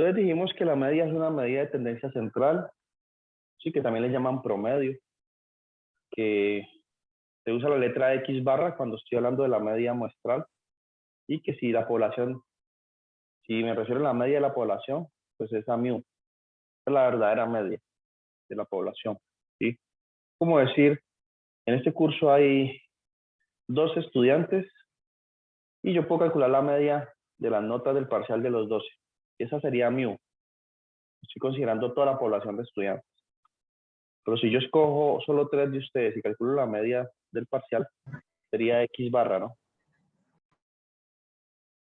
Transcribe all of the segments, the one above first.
Entonces dijimos que la media es una medida de tendencia central, sí, que también le llaman promedio, que se usa la letra X barra cuando estoy hablando de la media muestral, y que si la población, si me refiero a la media de la población, pues esa mu, es la verdadera media de la población, ¿sí? Como decir, en este curso hay 12 estudiantes y yo puedo calcular la media de las notas del parcial de los 12. Esa sería mu. Estoy considerando toda la población de estudiantes. Pero si yo escojo solo 3 de ustedes y calculo la media del parcial, sería X barra, ¿no?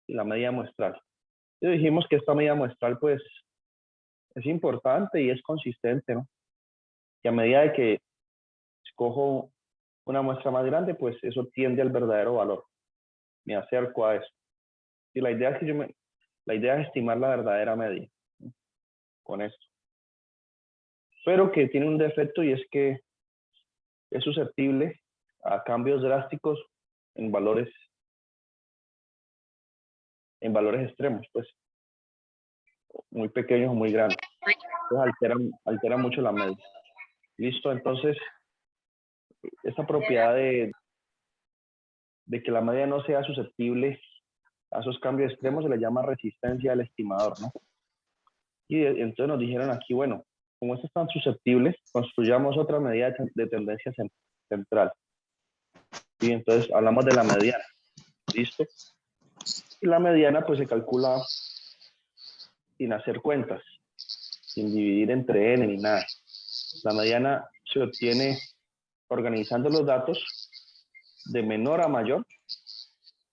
Y la media muestral. Y dijimos que esta media muestral, pues, es importante y es consistente, ¿no? Y a medida de que escojo una muestra más grande, pues eso tiende al verdadero valor. Me acerco a eso. Y la idea es que la idea es estimar la verdadera media, ¿no? Con esto. Pero que tiene un defecto y es que es susceptible a cambios drásticos en valores extremos, pues muy pequeños o muy grandes. Entonces altera mucho la media. Listo, entonces esa propiedad de que la media no sea susceptible a esos cambios extremos se le llama resistencia del estimador, ¿no? Y entonces nos dijeron aquí, bueno, como esto es tan susceptible, construyamos otra medida de tendencia central. Y entonces hablamos de la mediana. ¿Listo? Y la mediana pues se calcula sin hacer cuentas, sin dividir entre n ni nada. La mediana se obtiene organizando los datos de menor a mayor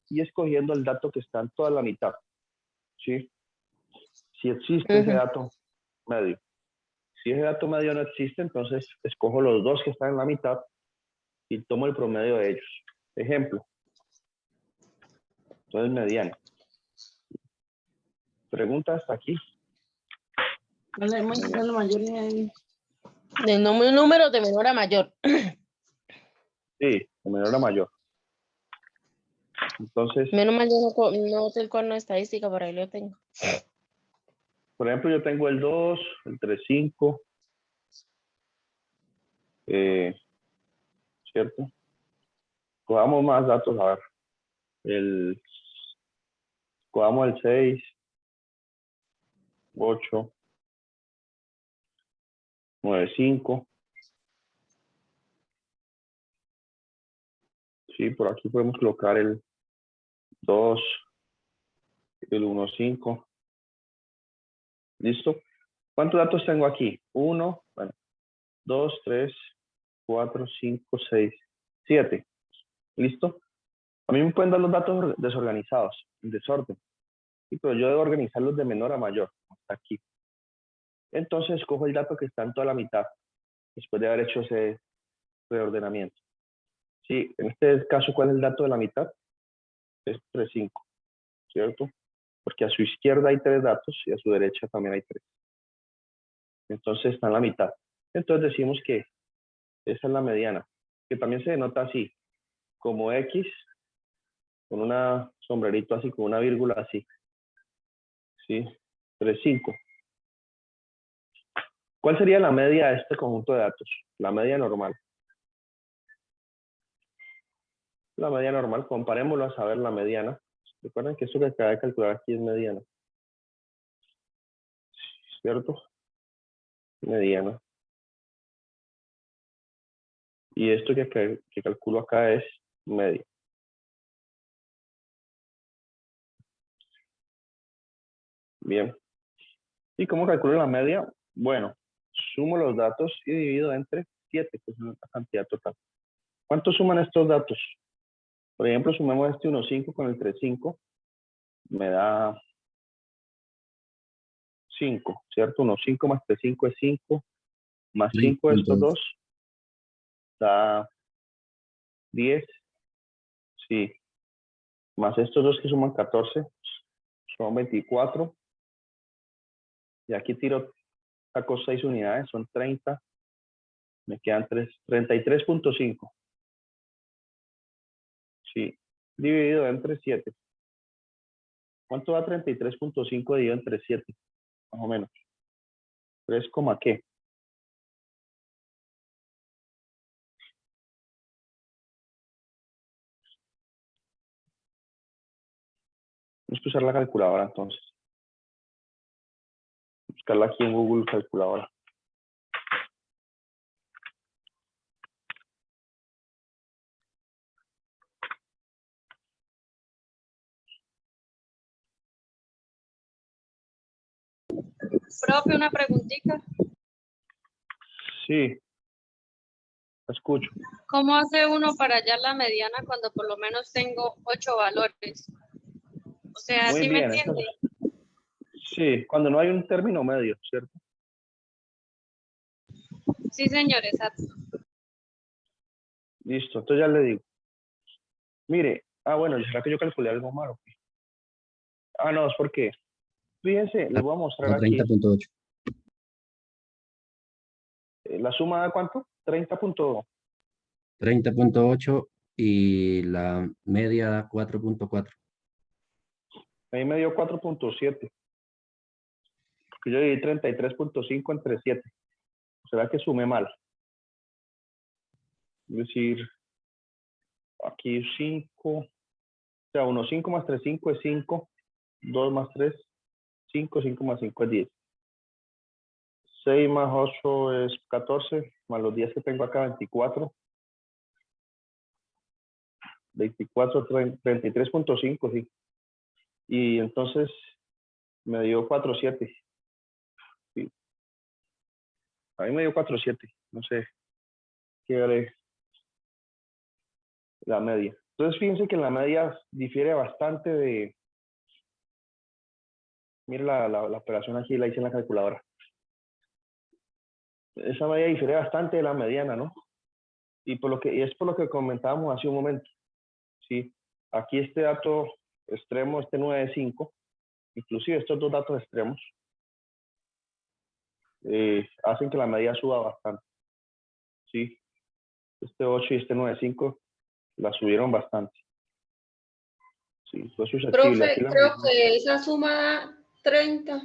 y escogiendo el dato que está en toda la mitad. ¿Sí? Si existe ese dato medio. Si ese dato medio no existe, entonces escojo los dos que están en la mitad y tomo el promedio de ellos. Ejemplo. Entonces, mediana. Pregunta hasta aquí. La mayoría Del número de menor a mayor. Sí, de menor a mayor. Entonces, Menos mal yo no sé el cuaderno de estadística, por ahí lo tengo. por ejemplo, yo tengo el 2, el 3, 5. ¿Cierto? Cogamos más datos, a ver. Cogamos el 6, 8, 9, 5. Sí, por aquí podemos colocar el 2, el 1, 5. ¿Listo? ¿Cuántos datos tengo aquí? 1, bueno, 2, 3, 4, 5, 6, 7. ¿Listo? A mí me pueden dar los datos desorganizados, en desorden. Sí, pero yo debo organizarlos de menor a mayor, hasta aquí. Entonces, escojo el dato que está en toda la mitad, después de haber hecho ese reordenamiento. Sí, en este caso, ¿cuál es el dato de la mitad? Es 3, 5, ¿cierto? Porque a su izquierda hay 3 datos y a su derecha también hay 3. Entonces está en la mitad. Entonces decimos que esa es la mediana, que también se denota así, como X, con una sombrerito así, con una vírgula así. ¿Sí? 3, 5. ¿Cuál sería la media de este conjunto de datos? La media normal. La media normal, comparémoslo a saber la mediana. Recuerden que esto que acaba de calcular aquí es mediana. ¿Cierto? Mediana. Y esto que calculo acá es media. Bien. ¿Y cómo calculo la media? Bueno, sumo los datos y divido entre 7, que es la cantidad total. ¿Cuánto suman estos datos? Por ejemplo, sumemos este 1,5 con el 3,5. Me da 5, ¿cierto? 1,5 más 3,5 es 5. Más 5 de estos dos da 10. Sí. Más estos dos que suman 14. Son 24. Y aquí tiro, saco 6 unidades, son 30. Me quedan 33.5. Sí. Dividido entre 7. ¿Cuánto da 33.5 dividido entre 7? más o menos. 3, ¿qué? Vamos a usar la calculadora entonces. Buscarla aquí en Google calculadora. Profe, una preguntita. Sí, la escucho. ¿Cómo hace uno para hallar la mediana cuando por lo menos tengo 8 valores? O sea, Muy ¿sí me bien. entiende? Sí, cuando no hay un término medio, ¿cierto? Sí, señor, exacto. Listo, entonces ya le digo. Mire, bueno, ¿será que yo calculé algo malo? No, es porque, fíjense, les voy a mostrar La aquí. 30.8. ¿La suma da cuánto? 30.2. 30.8 y la media da 4.4. Ahí me dio 4.7. Que yo dividí 33.5 entre 7. ¿Será que sumé mal? Es decir, aquí 5. O sea, 1, 5 más 3, 5 es 5. 2 más 3, 5. 5 más 5 es 10. 6 más 8 es 14. Más los 10 que tengo acá, 24. 24, 33.5, sí. Y entonces me dio 4.7. Sí. A mí me dio 4.7. No sé qué haré la media. Entonces fíjense que la media difiere bastante de... Mire la operación aquí, la hice en la calculadora. Esa media difiere bastante de la mediana, ¿no? Y es por lo que comentábamos hace un momento. ¿Sí? Aquí este dato extremo, este 9.5, inclusive estos dos datos extremos, hacen que la media suba bastante. ¿Sí? Este 8 y este 9.5 la subieron bastante. Sí, fue susceptible. Profe, Aquí la creo mediana. que esa suma da 30.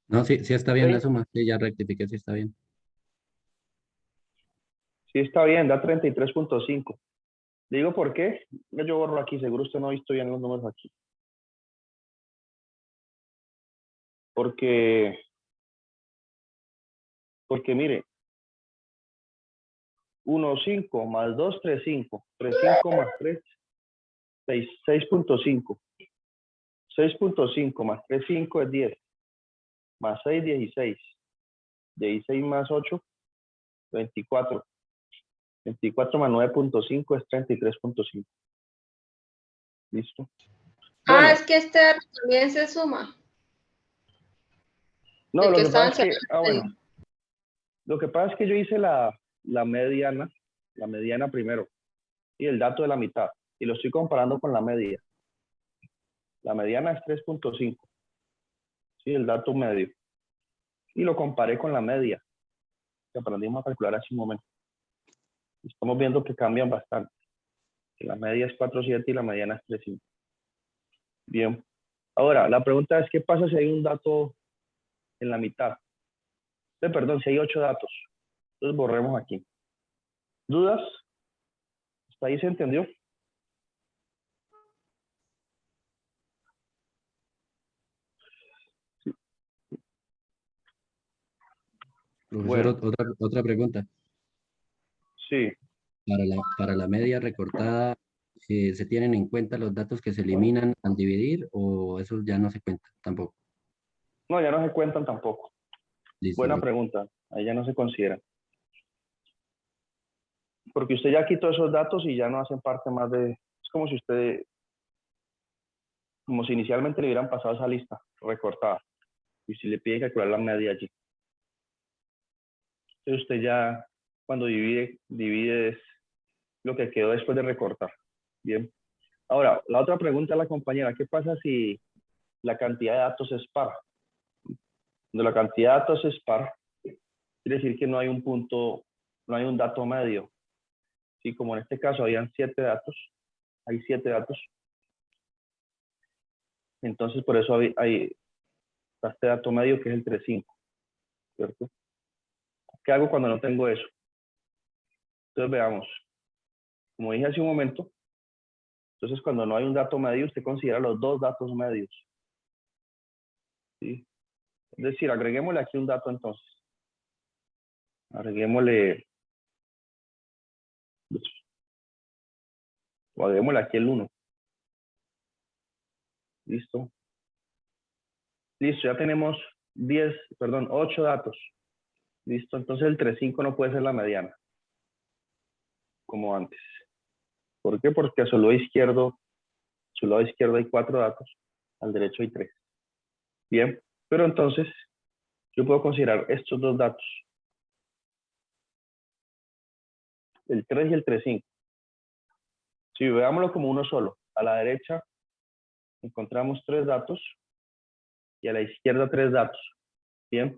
No, sí, sí está bien la 30. suma. Sí, ya rectifiqué, sí está bien. Sí, está bien, da 33.5. Digo, ¿por qué? Yo borro aquí, seguro usted no ha visto bien los números aquí. Porque mire, 1,5 más 2, 3,5. 3,5 más 3, 6, 6.5. 6.5 más 3,5 es 10. Más 6, 16. 16 más 8, 24. 24 más 9.5 es 33.5. ¿Listo? Bueno, Es que este dato también se suma. no, El lo que que estaba pasa en es que, bueno, lo que pasa es que yo hice la mediana primero, y el dato de la mitad, y lo estoy comparando con la media. La mediana es 3.5, ¿sí? El dato medio. Y lo comparé con la media, que aprendimos a calcular hace un momento. Estamos viendo que cambian bastante. La media es 4.7 y la mediana es 3.5. Bien. Ahora, la pregunta es, ¿qué pasa si hay un dato en la mitad? Perdón, si hay 8 datos. Entonces borremos aquí. ¿Dudas? ¿Hasta ahí se entendió? Profesor, Bueno, otra pregunta. sí. Para la media recortada, ¿se tienen en cuenta los datos que se eliminan al dividir o eso ya no se cuenta tampoco? No, ya no se cuentan tampoco. Listo, Buena profe. pregunta. Ahí ya no se consideran. Porque usted ya quitó esos datos y ya no hacen parte más de... Es como si usted... Como si inicialmente le hubieran pasado esa lista recortada. Y si le pide calcular la media allí. Entonces usted ya, cuando divide es lo que quedó después de recortar. Bien. Ahora, la otra pregunta a la compañera. ¿Qué pasa si la cantidad de datos es par? Cuando la cantidad de datos es par, quiere decir que no hay un punto, no hay un dato medio. Sí, como en este caso habían 7 datos, hay 7 datos. Entonces, por eso hasta este dato medio que es el 3.5, ¿cierto? ¿Qué hago cuando no tengo eso? Entonces veamos, como dije hace un momento, entonces cuando no hay un dato medio, usted considera los dos datos medios, ¿sí? Es decir, agreguémosle aquí un dato entonces. Agreguémosle, o agreguémosle aquí el 1. Listo. Listo, ya tenemos 8 datos. Listo, entonces el 3.5 no puede ser la mediana, como antes. ¿Por qué? Porque a su lado izquierdo hay 4 datos, al derecho hay 3. Bien, pero entonces yo puedo considerar estos dos datos, el 3 y el 3.5. Si veámoslo como uno solo, a la derecha encontramos 3 datos y a la izquierda 3 datos. Bien.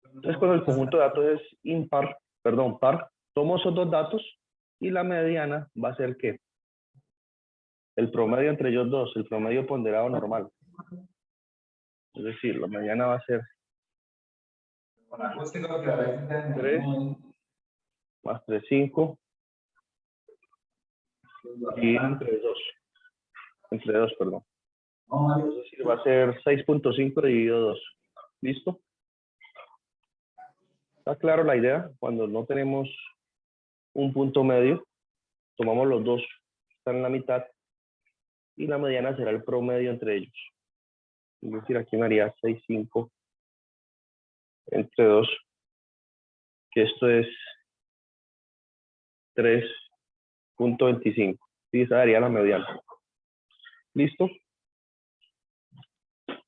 Entonces cuando el conjunto de datos es par, tomo esos dos datos y la mediana va a ser ¿qué? El promedio entre ellos dos, el promedio ponderado normal. Es decir, la mediana va a ser 3 más 3.5 y entre 2, perdón. Es decir, va a ser 6.5 dividido 2. ¿Listo? ¿Está claro la idea? Cuando no tenemos un punto medio, tomamos los dos que están en la mitad y la mediana será el promedio entre ellos. Es decir, aquí me haría 6.5 entre 2, que esto es 3.25. Sí, esa daría la mediana. ¿Listo?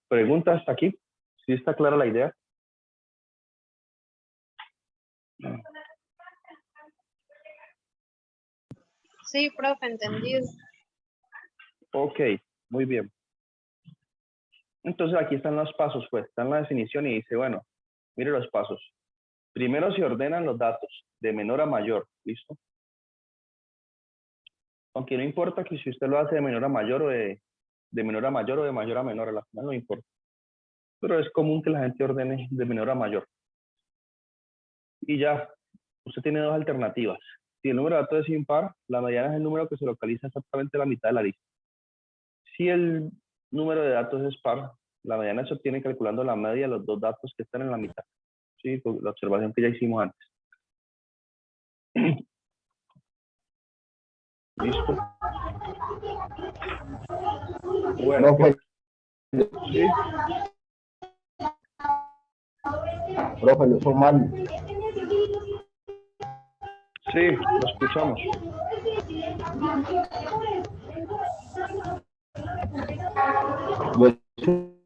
¿Pregunta hasta aquí? ¿Sí está clara la idea? Sí, profe, entendido. Ok, muy bien. Entonces aquí están los pasos, pues, está en la definición y dice, bueno, mire los pasos. Primero se ordenan los datos, de menor a mayor, ¿listo? Aunque no importa que si usted lo hace de menor a mayor o de menor a mayor o de mayor a menor, a la final no importa. Pero es común que la gente ordene de menor a mayor. Y ya, usted tiene dos alternativas. Si el número de datos es impar, la mediana es el número que se localiza exactamente a la mitad de la lista. Si el número de datos es par, la mediana se obtiene calculando la media de los dos datos que están en la mitad. Sí, la observación que ya hicimos antes. ¿Listo? Bueno, Profe, sí, profe, lo hizo mal. sí, lo escuchamos. Lo hizo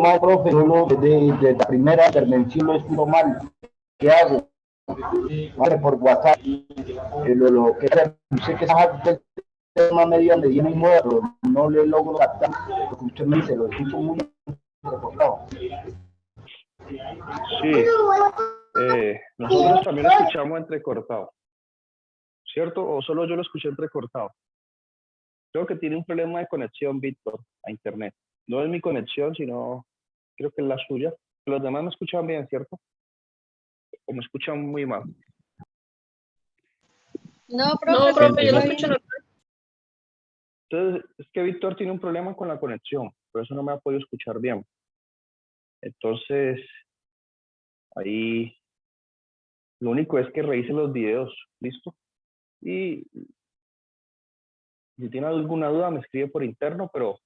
mal, profe. Solo desde la primera intervención lo hizo mal. ¿Qué hago? Vale, por WhatsApp. Lo que sé que es tema medio donde viene muerto, no le logro captar lo que usted me dice, lo escucho muy reportado. Sí, nosotros también lo escuchamos entrecortado, ¿cierto? ¿O solo yo lo escuché entrecortado? Creo que tiene un problema de conexión, Víctor, a internet. No es mi conexión, sino creo que es la suya. Los demás me escuchan bien, ¿cierto? O me escuchan muy mal. No, No, profe, profe, yo lo está escucho bien. normal. Entonces, es que Víctor tiene un problema con la conexión, por eso no me ha podido escuchar bien. Entonces, ahí lo único es que revise los videos, ¿listo? Y si tiene alguna duda me escribe por interno, pero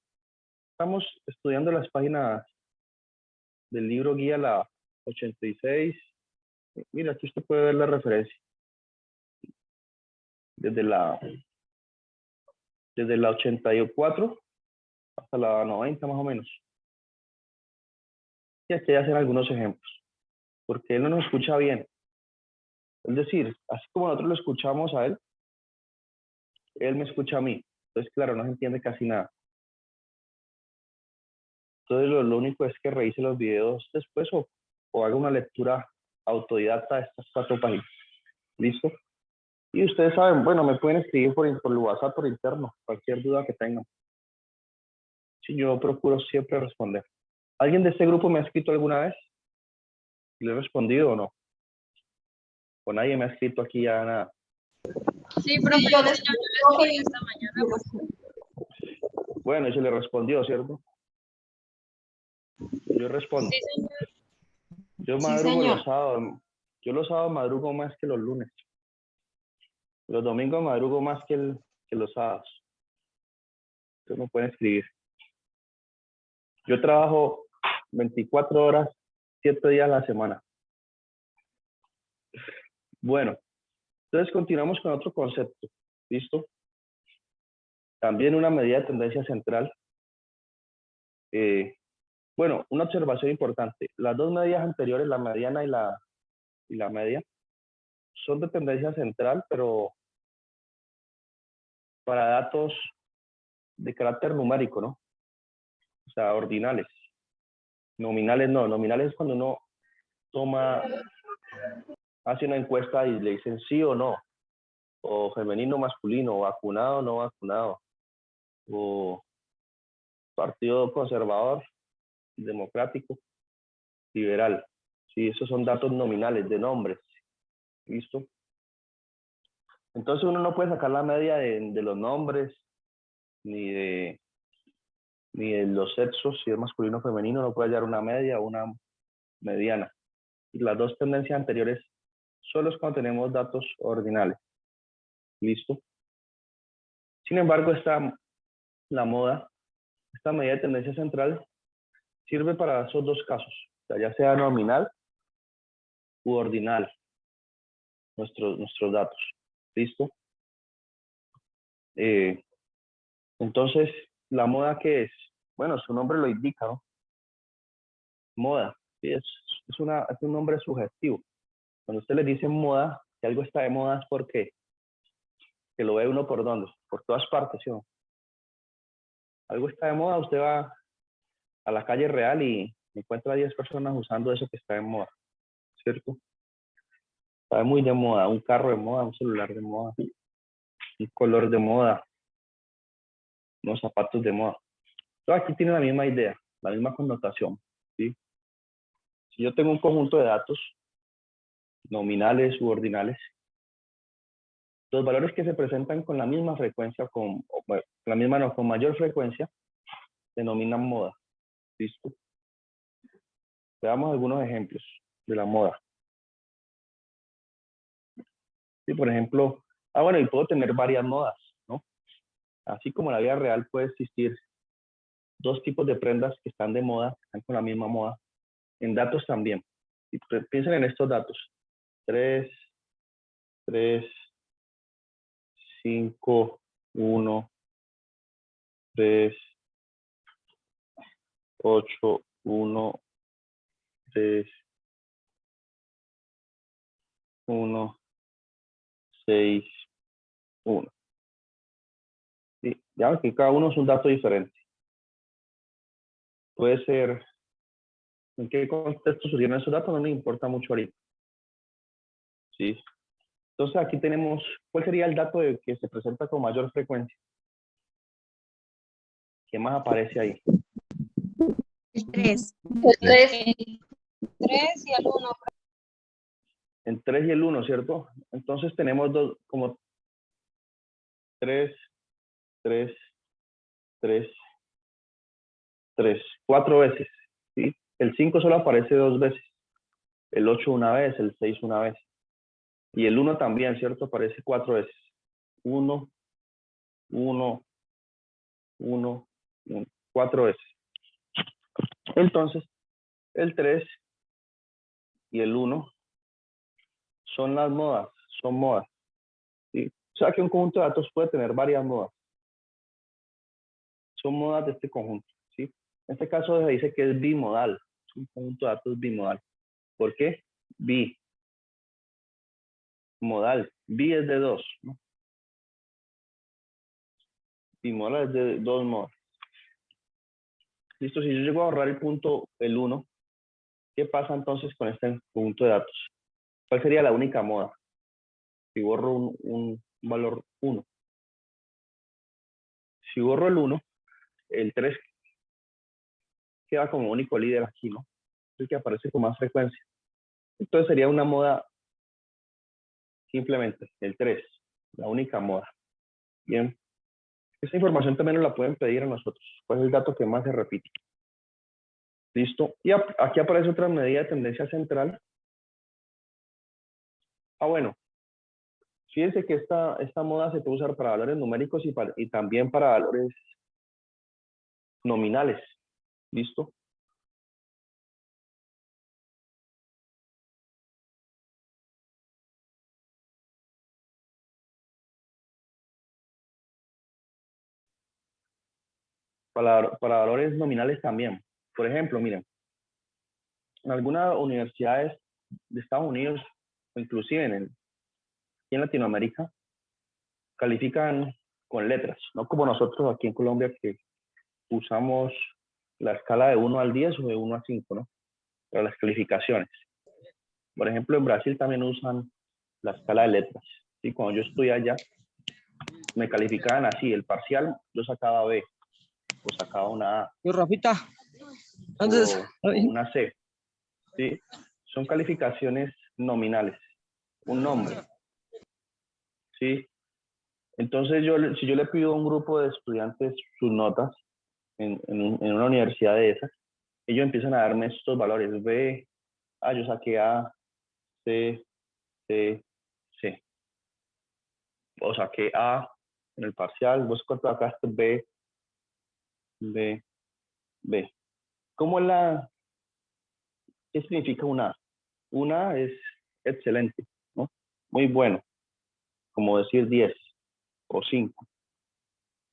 estamos estudiando las páginas del libro guía la 86. Mira, aquí usted puede ver la referencia. Desde la 84 hasta la 90 más o menos. Y aquí hacen algunos ejemplos, porque él no nos escucha bien. Es decir, así como nosotros lo escuchamos a él, él me escucha a mí. Entonces, claro, no se entiende casi nada. Entonces, lo único es que revise los videos después o haga una lectura autodidacta de estas 4 páginas. ¿Listo? Y ustedes saben, bueno, me pueden escribir por WhatsApp, por interno, cualquier duda que tengan. Sí, yo procuro siempre responder. ¿Alguien de este grupo me ha escrito alguna vez? ¿Le he respondido o no? ¿O nadie me ha escrito aquí ya nada? Sí, profe, yo yo le le escribí esta mañana. Bueno, y se le respondió, ¿cierto? Yo respondo. Sí, señor. Yo Sí, madrugo señor. los sábados. Yo los sábados madrugo más que los lunes. Los domingos madrugo más que los sábados. Entonces me pueden escribir. Yo trabajo 24 horas, 7 días a la semana. Bueno, entonces continuamos con otro concepto. ¿Listo? También una medida de tendencia central. Bueno, una observación importante. Las dos medidas anteriores, la mediana y la media, son de tendencia central, pero para datos de carácter numérico, ¿no? O sea, ordinales. Nominales no. Nominales es cuando uno hace una encuesta y le dicen sí o no, o femenino, masculino, o vacunado, no vacunado, o partido conservador, democrático, liberal. Sí, esos son datos nominales de nombres. ¿Listo? Entonces uno no puede sacar la media de los nombres, ni de los sexos, si es masculino o femenino, no puede hallar una media o una mediana. Y las dos tendencias anteriores solo es cuando tenemos datos ordinales. ¿Listo? Sin embargo, la moda, esta medida de tendencia central, sirve para esos dos casos, o sea, ya sea nominal u ordinal, nuestros datos. ¿Listo? Entonces, ¿la moda qué es? Bueno, su nombre lo indica, ¿no? Moda, ¿sí? Es un nombre sugestivo. Cuando usted le dice moda, que algo está de moda es porque que lo ve uno por dónde, por todas partes, ¿sí? Algo está de moda, usted va a la calle real y encuentra a 10 personas usando eso que está de moda, ¿cierto? Está muy de moda, un carro de moda, un celular de moda, un color de moda, unos zapatos de moda. Todo aquí tiene la misma idea, la misma connotación, ¿sí? Si yo tengo un conjunto de datos nominales u ordinales, los valores que se presentan con la misma frecuencia, con mayor frecuencia, se denominan moda. ¿Listo? Veamos algunos ejemplos de la moda. Sí, por ejemplo, bueno, y puedo tener varias modas, ¿no? Así como en la vida real puede existir dos tipos de prendas que están de moda, están con la misma moda, en datos también. Y piensen en estos datos. 3, 3, 5, 1, 3, 8, 1, 3, 1, 6, 1. ¿Sí? Ya ven que cada uno es un dato diferente. Puede ser, en qué contexto surgieron esos datos, no me importa mucho ahorita. ¿Sí? Entonces aquí tenemos, ¿cuál sería el dato que se presenta con mayor frecuencia? ¿Qué más aparece ahí? El 3. El 3. 3 y el 1. El 3 y el 1, ¿cierto? Entonces tenemos como 3, 3, 3, 3, 4 veces. ¿Sí? El 5 solo aparece 2 veces. El 8 una vez, el 6 una vez. Y el 1 también, ¿cierto? Aparece 4 veces. 1, 1, 1, 1, 4 veces. Entonces, el 3 y el 1 son las modas, son modas. ¿Sí? O sea que un conjunto de datos puede tener varias modas. Son modas de este conjunto. ¿Sí? En este caso se dice que es bimodal. Es un conjunto de datos bimodal. ¿Por qué? Bimodal. Bi es de 2, ¿no? Bimodal es de 2 modas. Listo, si yo llego a ahorrar el punto, el 1, ¿qué pasa entonces con este conjunto de datos? ¿Cuál sería la única moda? Si borro un valor 1. Si borro el 1, el 3 queda como único líder aquí, ¿no? Es el que aparece con más frecuencia. Entonces sería una moda simplemente, el 3, la única moda. Bien. Esta información también nos la pueden pedir a nosotros. ¿Cuál es el dato que más se repite? Listo. Y aquí aparece otra medida de tendencia central. Bueno. Fíjense que esta moda se puede usar para valores numéricos y también para valores nominales. ¿Listo? Para valores nominales también. Por ejemplo, miren, en algunas universidades de Estados Unidos, o inclusive aquí en Latinoamérica, califican con letras, no como nosotros aquí en Colombia que usamos la escala de 1 al 10 o de 1 a 5, ¿no? Para las calificaciones. Por ejemplo, en Brasil también usan la escala de letras. ¿Sí? Cuando yo estudié allá, me calificaban así, el parcial yo sacaba B, o sacaba una A, Yo, Rafita, o antes, una C. ¿Sí? Son calificaciones nominales, un nombre. ¿Sí? Entonces, si yo le pido a un grupo de estudiantes sus notas en una universidad de esas, ellos empiezan a darme estos valores. B, yo saqué A, C, C, C. O saqué A en el parcial, vos cuánto sacaste B, B, B. ¿Qué significa una A? Una es excelente, ¿no? Muy bueno, como decir 10 o 5,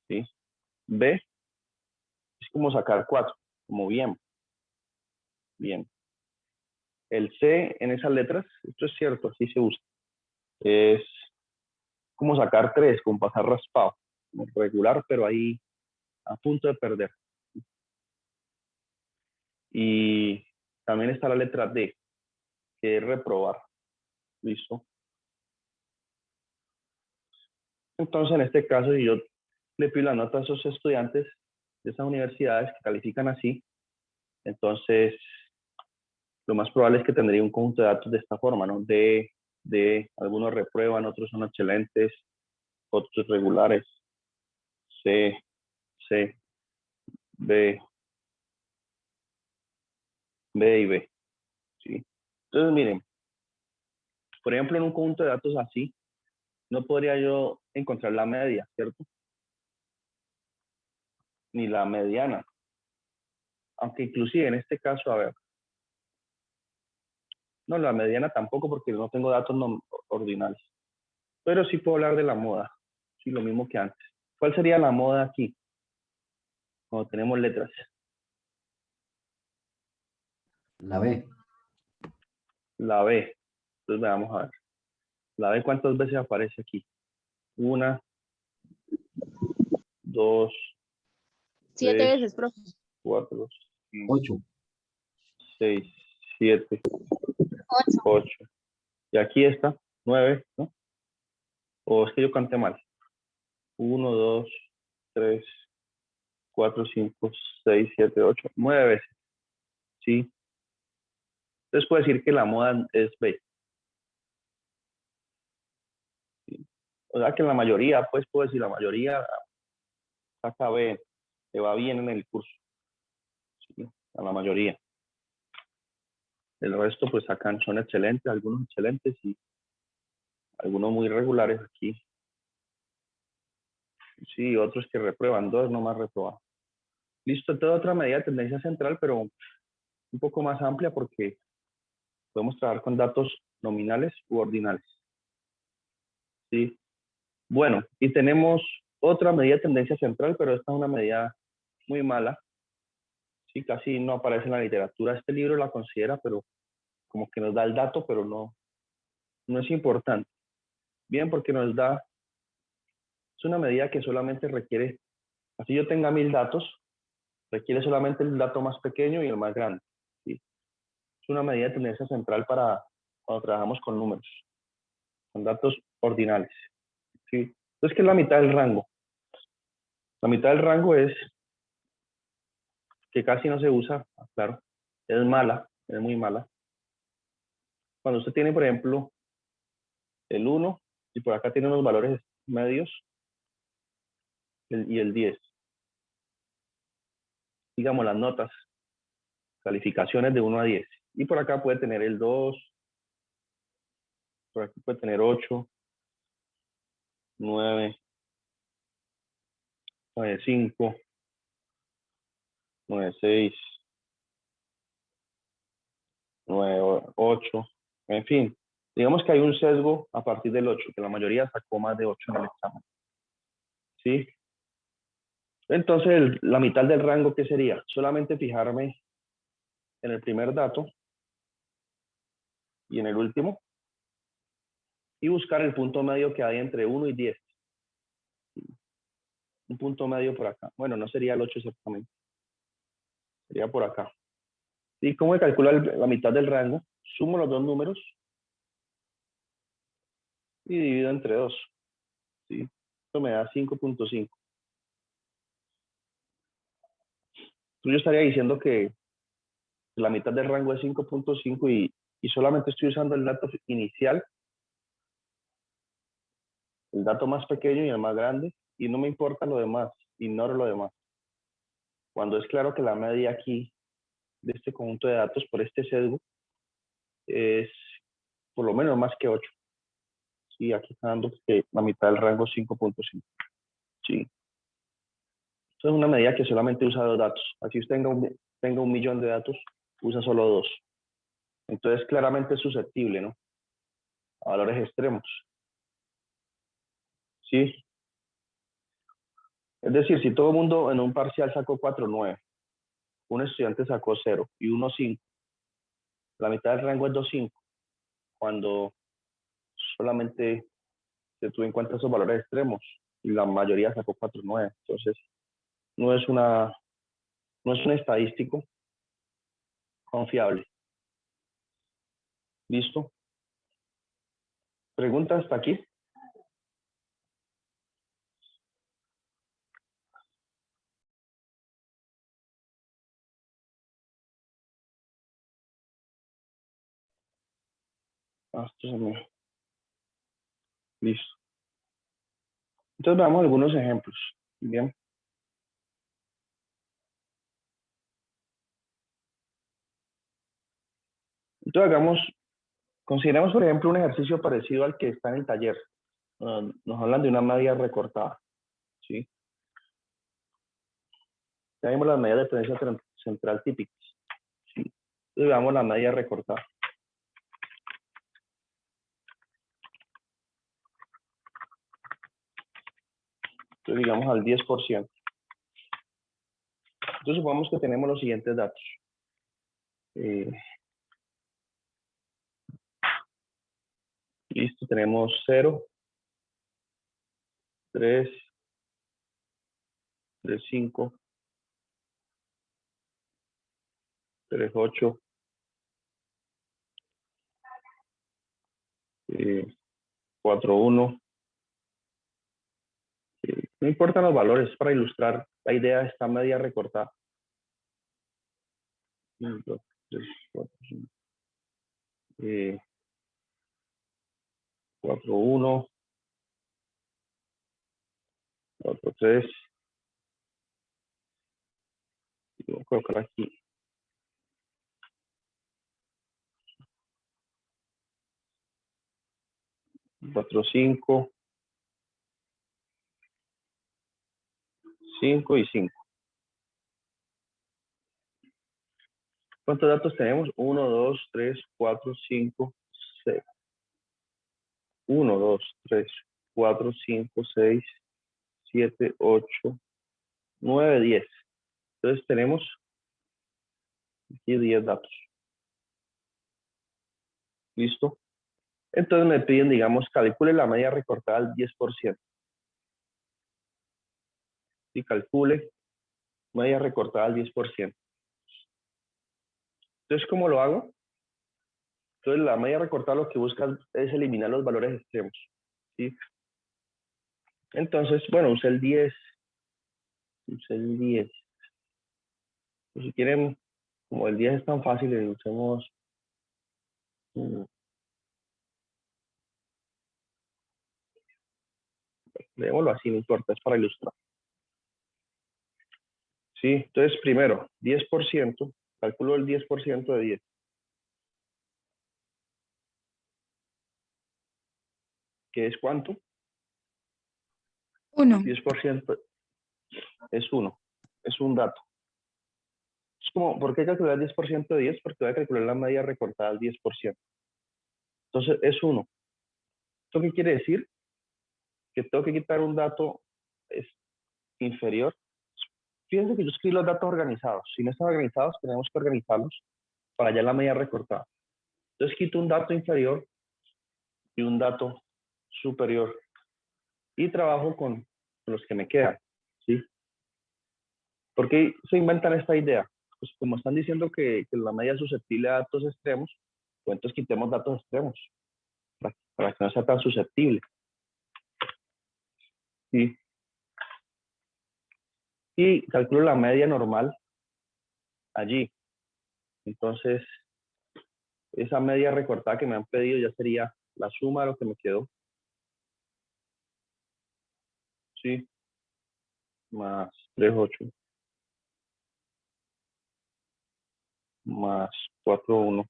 ¿sí? B es como sacar 4, como bien, bien. El C en esas letras, esto es cierto, así se usa, es como sacar 3, como pasar raspado, como regular, pero ahí a punto de perder. Y también está la letra D, que es reprobar. ¿Listo? Entonces, en este caso, si yo le pido la nota a esos estudiantes de esas universidades que califican así, entonces lo más probable es que tendría un conjunto de datos de esta forma, ¿no? Algunos reprueban, otros son excelentes, otros regulares, C, C, B, B y B, ¿sí? Entonces, miren, por ejemplo, en un conjunto de datos así, no podría yo encontrar la media, ¿cierto? Ni la mediana. Aunque inclusive en este caso, a ver, no, la mediana tampoco porque no tengo datos ordinales. Pero sí puedo hablar de la moda, sí, lo mismo que antes. ¿Cuál sería la moda aquí? Cuando tenemos letras. La B. La B. Entonces vamos a ver. La B, ¿cuántas veces aparece aquí? 1, 2, 7 3, veces, profe. 4, 5, 8. 6, 7, 8. 8. Y aquí está, 9, ¿no? O es que yo canté mal. 1, 2, 3, 4, 5, 6, 7, 8, 9 veces. ¿Sí? Entonces puedo decir que la moda es B. ¿Sí? O sea que la mayoría, pues puedo decir, la mayoría saca B, le va bien en el curso. ¿Sí? A la mayoría. El resto, pues sacan, son excelentes, algunos excelentes y algunos muy regulares aquí. Sí, otros que reprueban, 2 nomás reproban. Listo, toda otra medida de tendencia central, pero un poco más amplia porque podemos trabajar con datos nominales u ordinales. ¿Sí? Bueno, y tenemos otra medida de tendencia central, pero esta es una medida muy mala. Sí, casi no aparece en la literatura. Este libro la considera, pero como que nos da el dato, pero no es importante. Bien, porque es una medida que solamente requiere, así yo tenga 1000 datos, requiere solamente el dato más pequeño y el más grande. ¿Sí? Es una medida de tendencia central para cuando trabajamos con números, con datos ordinales. ¿Sí? Entonces, ¿qué es la mitad del rango? La mitad del rango es que casi no se usa, claro, es mala, es muy mala. Cuando usted tiene, por ejemplo, el 1 y por acá tiene unos valores medios y el 10. Digamos las notas, calificaciones de 1 a 10. Y por acá puede tener el 2, por aquí puede tener 8, 9, 9.5, 9.6, 9.8, en fin. Digamos que hay un sesgo a partir del 8, que la mayoría sacó más de 8 en el examen. ¿Sí? Entonces, la mitad del rango, ¿qué sería? Solamente fijarme en el primer dato y en el último y buscar el punto medio que hay entre 1 y 10. Un punto medio por acá. Bueno, no sería el 8 exactamente. Sería por acá. ¿Y cómo se calcula la mitad del rango? Sumo los dos números y divido entre 2. ¿Sí? Esto me da 5.5. Yo estaría diciendo que la mitad del rango es 5.5 y solamente estoy usando el dato inicial, el dato más pequeño y el más grande, y no me importa lo demás, ignoro lo demás. Cuando es claro que la media aquí de este conjunto de datos por este sesgo es por lo menos más que 8. Sí, aquí está dando que la mitad del rango es 5.5. Sí. Esto es una medida que solamente usa 2 datos. Así usted tenga un millón de datos, usa solo 2. Entonces claramente es susceptible, ¿no? A valores extremos. Sí. Es decir, si todo el mundo en un parcial sacó 4.9, un estudiante sacó 0 y 1.5, la mitad del rango es 2.5, cuando solamente se tuvo en cuenta esos valores extremos y la mayoría sacó 4.9. Entonces, no es un estadístico confiable. ¿Listo? ¿Preguntas hasta aquí? Esto se me... Listo. Entonces veamos algunos ejemplos. Bien. Entonces consideremos por ejemplo un ejercicio parecido al que está en el taller. Nos hablan de una media recortada. ¿Sí? Ya vimos las medidas de tendencia central típicas. ¿Sí? Entonces veamos la media recortada. Entonces digamos al 10%. Entonces supongamos que tenemos los siguientes datos. Listo, tenemos 0, 3, 3.5, 3.8, 4.1. No importan los valores, para ilustrar la idea de esta media recortada. 1, 2, 3, 4, 5. 4.1, 4.3. Voy a colocar aquí. 4.5, 5 y 5. ¿Cuántos datos tenemos? 1, 2, 3, 4, 5, 6. 1, 2, 3, 4, 5, 6, 7, 8, 9, 10. Entonces tenemos aquí 10 datos. ¿Listo? Entonces me piden, digamos, calcule la media recortada al 10%. Y calcule media recortada al 10%. Entonces, ¿cómo lo hago? Entonces, la media recortada lo que busca es eliminar los valores extremos. ¿Sí? Entonces, bueno, usé el 10. Usé el 10. Pues si quieren, como el 10 es tan fácil, le usemos leémoslo así, no importa, es para ilustrar. Sí, entonces primero, 10%, calculo el 10% de 10. ¿Qué es cuánto? 1. 10% es 1, es un dato. Es como, ¿por qué calcular el 10% de 10? Porque voy a calcular la media recortada al 10%. Entonces, es 1. ¿Esto qué quiere decir? Que tengo que quitar un dato inferior. Fíjense que yo escribí los datos organizados. Si no están organizados, tenemos que organizarlos para hallar la media recortada. Entonces, quito un dato inferior y un dato superior. Y trabajo con los que me quedan. ¿Sí? ¿Por qué se inventan esta idea? Pues como están diciendo que la media es susceptible a datos extremos, pues entonces quitemos datos extremos para que no sea tan susceptible. ¿Sí? Y calculo la media normal allí. Entonces, esa media recortada que me han pedido ya sería la suma de lo que me quedó. ¿Sí? Más 3,8. Más 4,1.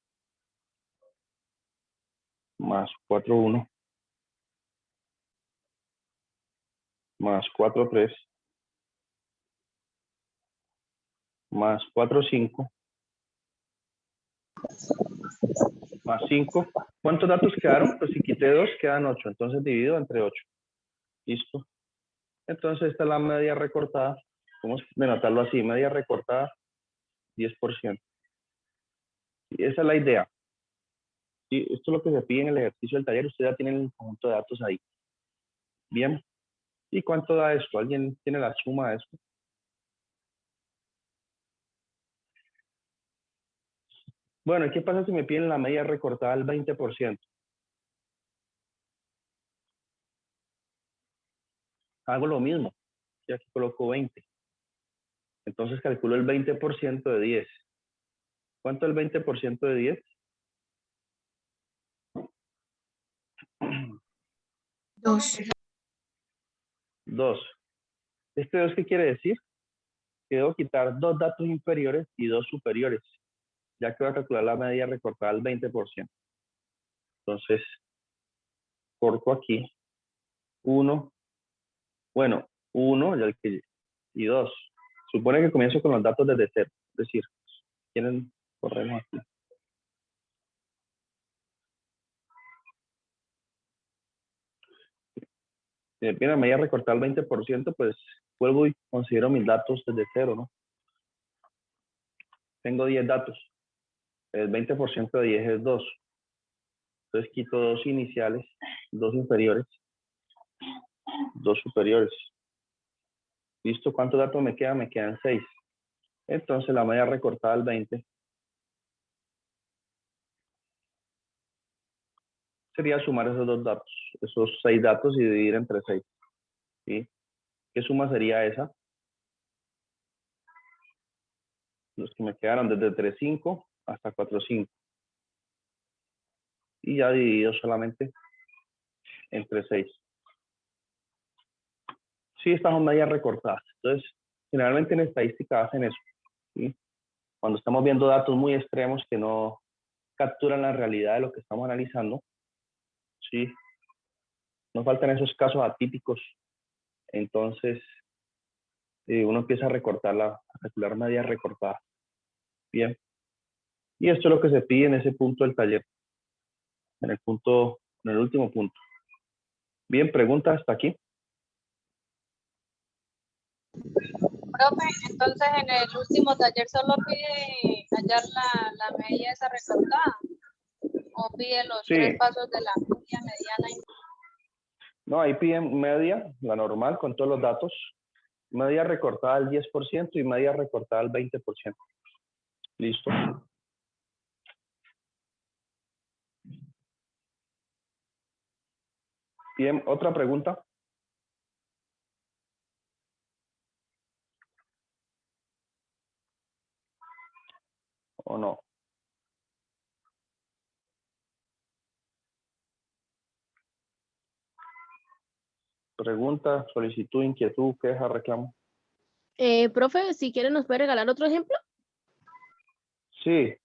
Más 4,1. Más 4,3. Más 4,5. Más 5. ¿Cuántos datos quedaron? Pues si quité 2, quedan 8. Entonces divido entre 8. Listo. Entonces esta es la media recortada. Vamos a denotarlo así. Media recortada, 10%. Y esa es la idea. ¿Sí? Esto es lo que se pide en el ejercicio del taller. Ustedes ya tienen el conjunto de datos ahí. Bien. ¿Y cuánto da esto? ¿Alguien tiene la suma de esto? Bueno, ¿y qué pasa si me piden la media recortada al 20%? Hago lo mismo. Y aquí coloco 20. Entonces calculo el 20% de 10. ¿Cuánto es el 20% de 10? 2. 2. ¿Este 2 qué quiere decir? Que debo quitar 2 datos inferiores y 2 superiores, ya que voy a calcular la media recortada al 20%. Entonces, corto aquí 1, bueno, 1 y 2. Supone que comienzo con los datos desde 0. Es decir, quieren corremos aquí. Si me piden la media recortada al 20%, pues vuelvo y considero mis datos desde 0, ¿no? Tengo 10 datos. El 20% de 10 es 2. Entonces quito 2 iniciales, 2 inferiores, 2 superiores. ¿Listo? ¿Cuántos datos me quedan? Me quedan 6. Entonces la media recortada al 20 sería sumar esos 2 datos, esos 6 datos y dividir entre 6. ¿Sí? ¿Qué suma sería esa? Los que me quedaron desde 3,5 hasta 4,5. Y ya dividido solamente entre 6. Sí, estas son medias recortadas. Entonces, generalmente en estadística hacen eso. ¿Sí? Cuando estamos viendo datos muy extremos que no capturan la realidad de lo que estamos analizando, ¿sí? No faltan esos casos atípicos. Entonces, uno empieza a recortar a calcular medias recortadas. Bien. Y esto es lo que se pide en ese punto del taller. En el último punto. Bien, preguntas hasta aquí. Profe, entonces en el último taller solo pide hallar la media esa recortada o pide los Sí. 3 pasos de la media, mediana y... No, ahí piden media, la normal, con todos los datos. Media recortada al 10% y media recortada al 20%. Listo. Bien, otra pregunta. ¿O no? Pregunta, solicitud, inquietud, queja, reclamo. Profe, si quiere nos puede regalar otro ejemplo. Sí.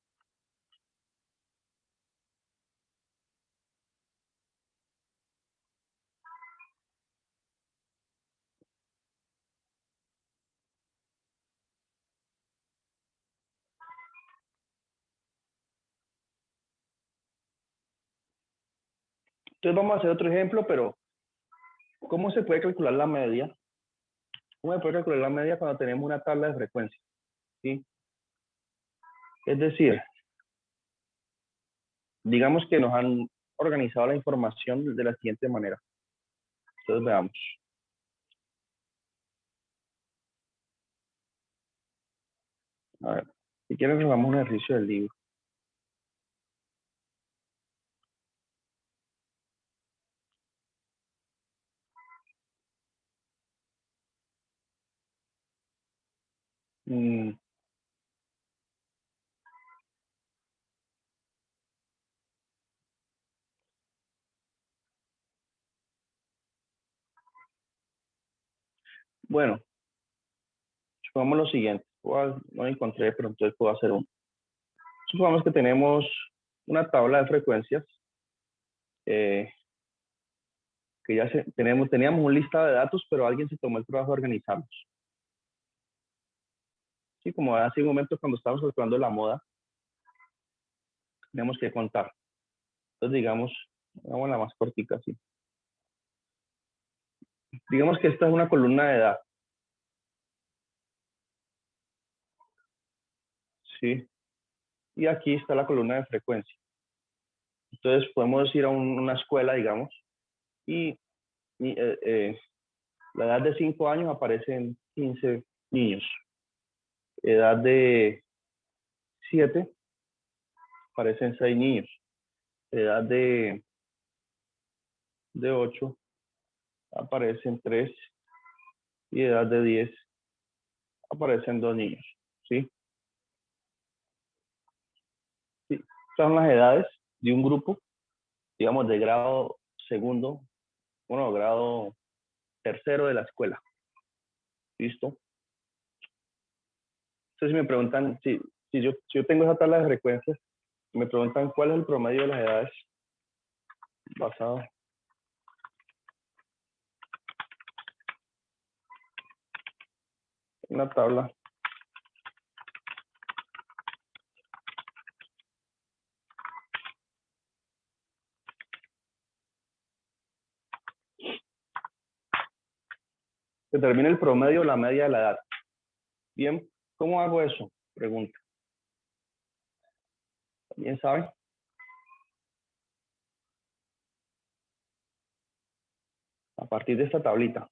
Entonces vamos a hacer otro ejemplo, pero ¿cómo se puede calcular la media? ¿Cómo se puede calcular la media cuando tenemos una tabla de frecuencia? ¿Sí? Es decir, digamos que nos han organizado la información de la siguiente manera. Entonces veamos. A ver, si quieren nos vamos a un ejercicio del libro. Bueno, supongamos lo siguiente. No encontré, pero entonces puedo hacer uno. Supongamos que tenemos una tabla de frecuencias que ya teníamos un listado de datos, pero alguien se tomó el trabajo de organizarlos. Sí, como hace un momento cuando estábamos calculando la moda, tenemos que contar. Entonces, digamos, hagamos la más cortica, así. Digamos que esta es una columna de edad. Sí. Y aquí está la columna de frecuencia. Entonces, podemos ir a una escuela, digamos, y la edad de 5 años aparecen 15 niños. Edad de 7 aparecen 6 niños. Edad de 8 aparecen 3 y edad de 10 aparecen 2 niños. ¿Sí? Sí. Estas son las edades de un grupo, digamos, de grado segundo, bueno, grado tercero de la escuela. ¿Listo? Entonces, si me preguntan, si yo tengo esa tabla de frecuencias, me preguntan cuál es el promedio de las edades basado en la tabla. Determina el promedio o la media de la edad. Bien, ¿cómo hago eso? Pregunta. ¿Alguien sabe? A partir de esta tablita.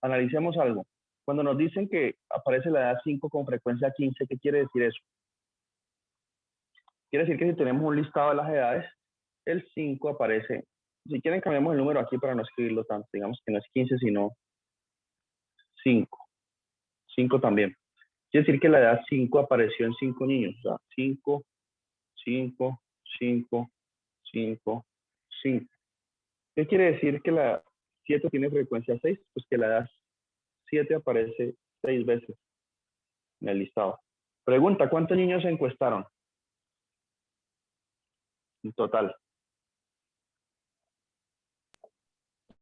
Analicemos algo. Cuando nos dicen que aparece la edad 5 con frecuencia 15, ¿qué quiere decir eso? Quiere decir que si tenemos un listado de las edades, el 5 aparece. Si quieren cambiamos el número aquí para no escribirlo tanto. Digamos que no es 15, sino 5. 5 también. Quiere decir que la edad 5 apareció en 5 niños. O sea, 5, 5, 5, 5, 5. ¿Qué quiere decir que la 7 tiene frecuencia 6? Pues que la edad 7 aparece 6 veces en el listado. Pregunta, ¿cuántos niños se encuestaron? En total.